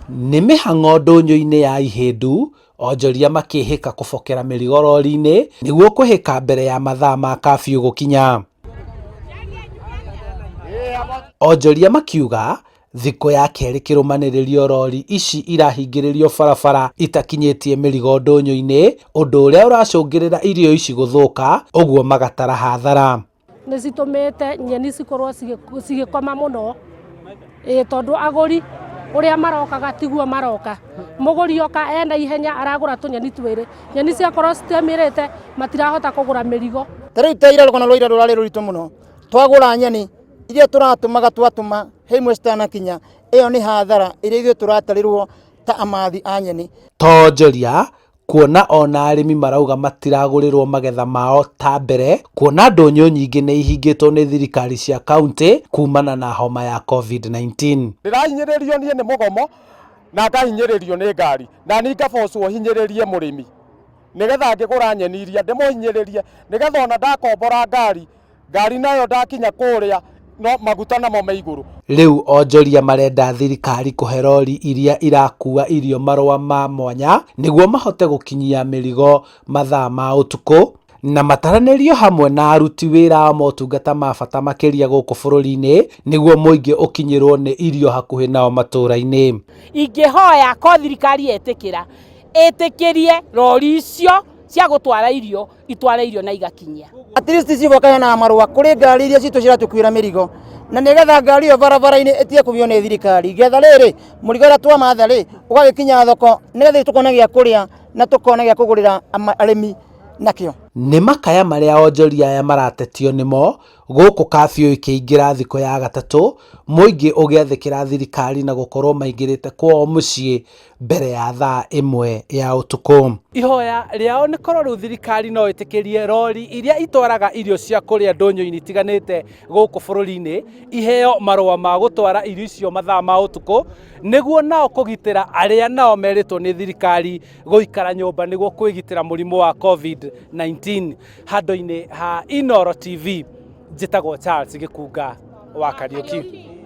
Nĩ mĩhang'o ndũnyũ-inĩ ya Ihĩndũ, onjoria makĩhĩka kũbokera mĩrigo rori-inĩ nĩguo kũhĩka mbere ya mathaa ma kabiũ gũkinya. Onjoria makiuga thikũ ya kerĩ kĩrũmanĩrĩrio rori ici irahingĩrĩrio barabara itakinyĩtie mĩrigo ndũnyũ-inĩ, ũndũ ũrĩa ũracũngĩrĩra irio ici gũthũka, ũguo magatara hathara. Nĩ citũmĩte nyeni cikorwo cigĩkoma mũno, tondũ agũri ũrĩa marokaga tiguo maroka. Mũgũri oka ena ihenya aragũra tũnyeni twĩrĩ, nyeni ciakorwo citiamĩrĩte matirahota kũgũra mĩrigo. Tarĩu ta ira rũgano rwa ira rũrarĩ rũritũ mũno, twagũra nyeni iria tũratũmaga twatũma hĩmwe citanakinya, ĩyo nĩ hathara iria ithuĩ tũratarĩrwo ta amathi a nyeni. Tonjoria kuona ona arĩmi marauga matiragũrĩrwo magetha mao ta mbere, kuona ndũnyũ nyingĩ nĩ ihingĩtwo nĩ thirikari cia kaunti kumana na homa ya COVID-19. Ndĩrahinyĩrĩrio niĩ nĩ mũgomo na ngahinyĩrĩrio nĩ ngari, na niĩ ngabocwo hinyĩrĩrie mũrĩmi nĩgetha ngĩgũra nyeni iria ndĩmũhinyĩrĩrie, nĩgetha ona ndakombora ngari nayo ndakinya kũrĩa no maguta namo me igũrũ. Rĩu onjoria marenda thirikari kũhe rori iria irakua irio marũa ma mwanya nĩguo mahote gũkinyia mĩrigo mathaa ma ũtukũ, na mataranĩrio hamwe na aruti wĩra a motungata ma bata makĩria gũkũ bũrũri-inĩ nĩguo mũingĩ ũkinyĩrwo nĩ irio hakuhĩ nao matũũra-inĩ. Ingĩhoya ko thirikari ĩtĩkĩrie rori icio cia gũtwara irio itware irio na igakinyia. At least cigoka hena marũa kũrĩ ngari iria citũ ciratukuĩra mĩrigo, na nĩgetha ngari ĩyo barabara-inĩ ĩtige kũgio nĩ thirikari. Getha rĩrĩ mũrigo ũrĩa twamatha rĩ ũgagĩkinya thoko, nĩgetha tũkona gĩa kũrĩa na tũkona gĩa kũgũrĩra arĩmi nakĩo. Nĩ makaya marĩa onjoria aya maratetio nĩmo gũkũ kabiũ ĩkĩingĩra thikũ ya gatatũ, mũingĩ ũgĩathĩkĩra thirikari na gũkorwo maingĩrĩte kwao mũciĩ mbere ya thaa 1 ya ũtukũ. Ihoya rĩao nĩ korwo rĩu thirikari no ĩtĩkĩrie rori iria itwaraga irio cia kũrĩa ndũnyũ-inĩ itiganĩte gũkũ bũrũri-inĩ iheo marũa ma gũtwara irio icio mathaa ma ũtukũ, nĩguo nao kũgitĩra arĩa nao merĩtwo nĩ thirikari gũikara nyũmba nĩguo kwĩgitĩra mũrimũ wa COVID-19. Handũ-inĩ ha Inooro TV, njĩtagwo Charles Gĩkunga wa Kariũki.